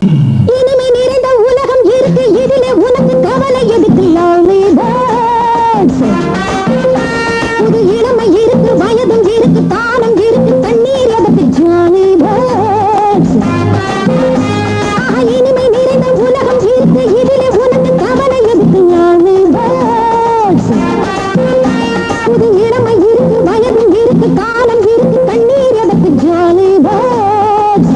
இனிமை நிறைந்த உலகம் இருக்கு, இதிலே உனக்கு கவலை எதுக்கு? Lovely birds. புது இளமை இருக்கு, வயதும் இருக்கு, தானம் இருக்கு, தண்ணீர் எதுக்கு? Jolly birds. இனிமை நிறைந்த உலகம் இருக்கு, இதிலே உனக்கு கவலை எதுக்கு? Lovely birds. புது இளமை இருக்கு, வயதும் இருக்கு, தானம் இருக்கு, தண்ணீர் எதுக்கு? Jolly birds.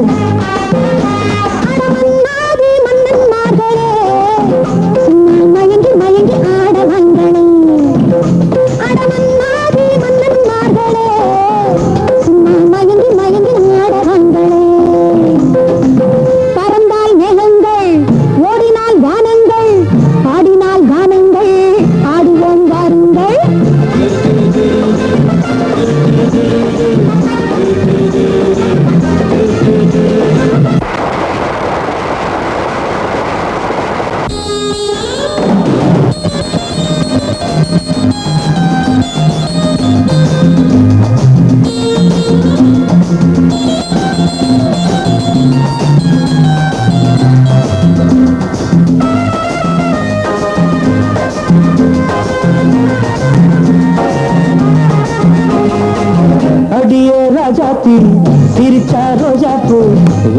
சிரிச்சா ரோஜா பூ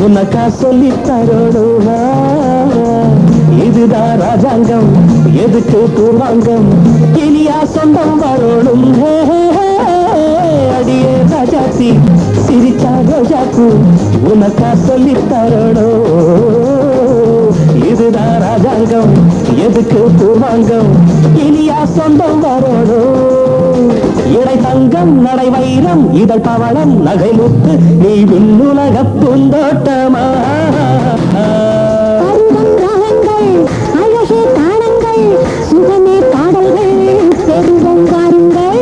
உனக்கா சொல்லி தரோடுவா, இதுதான் ராஜாங்கம், எதுக்கு பூர்வாங்கம், இனியா சொந்தம் வரணும். அடியே ராஜாத்தி சிரிச்சா ரோஜா பூ உனக்கா சொல்லி தரோடோ, இதுதான் ராஜாங்கம், எதுக்கு பூர்வாங்கம், இனியா சொந்தம் வரணும். இடை தங்கம் நடை வைரம் இதழ் பவளம் நகை முத்து நீ விண்ணுலக பூந்தோட்டமா. அழகே தாளங்கள் சுகமே பாடல்கள் பெருவங்காரங்கள்.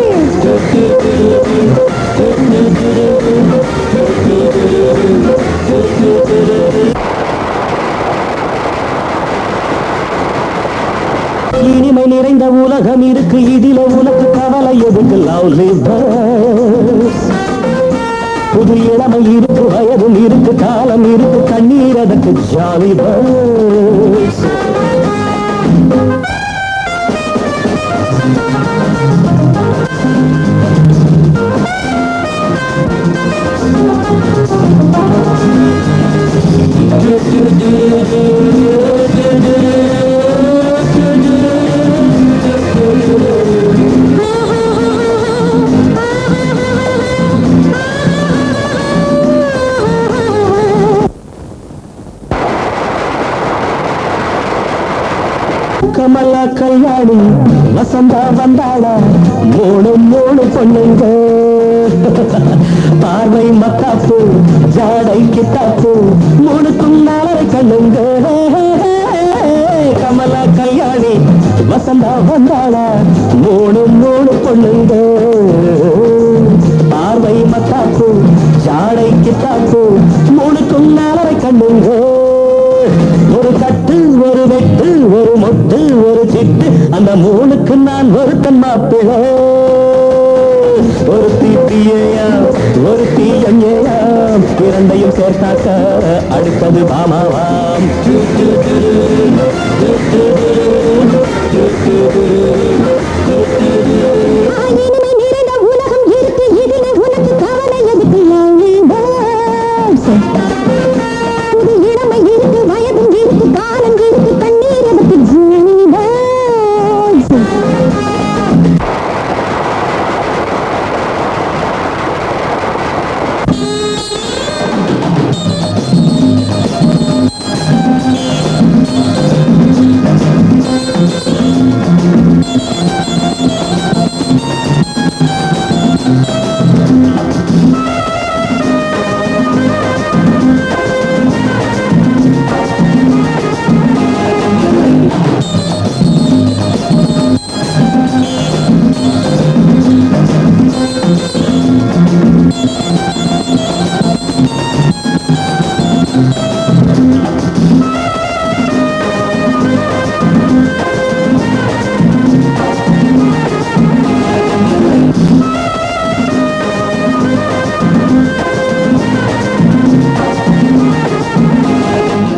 இனிமை நிறைந்த உலகம் இருக்கு, இதில உனக்கு கவலை எதுக்கு? Lovely birds. புது இளமை இருக்கு, வயதும் இருக்கு, காலம் இருக்கு, கண்ணீர் அதற்கு? Jolly birds. கமலா கல்யாணி வசந்தா வந்தாளா, மூணு மூணு பொண்ணுங்க, பார்வை மத்தாப்பு ஜாடை கித்தாப்பு, மூணுக்கும் நாளரை கண்ணுங்க. கமலா கல்யாணி வசந்தா வந்தாளா, மூணு மூணு பொண்ணுங்க, பார்வை மத்தாப்பு ஜாடை கித்தாப்பு, மூணுக்கும் நாளரை கண்ணுங்க. ஒரு கட்டு ஒரு வெட்டு ஒரு மொட்டு ஒரு சிட்டு, அந்த மூணுக்கு நான் ஒருத்தன் மாப்பிள்ளை. ஒரு தீட்டியா ஒரு தீயங்கேயா, இரண்டையும் சேர்த்தாக்க அடுத்தது பாமாவாம். இனிமை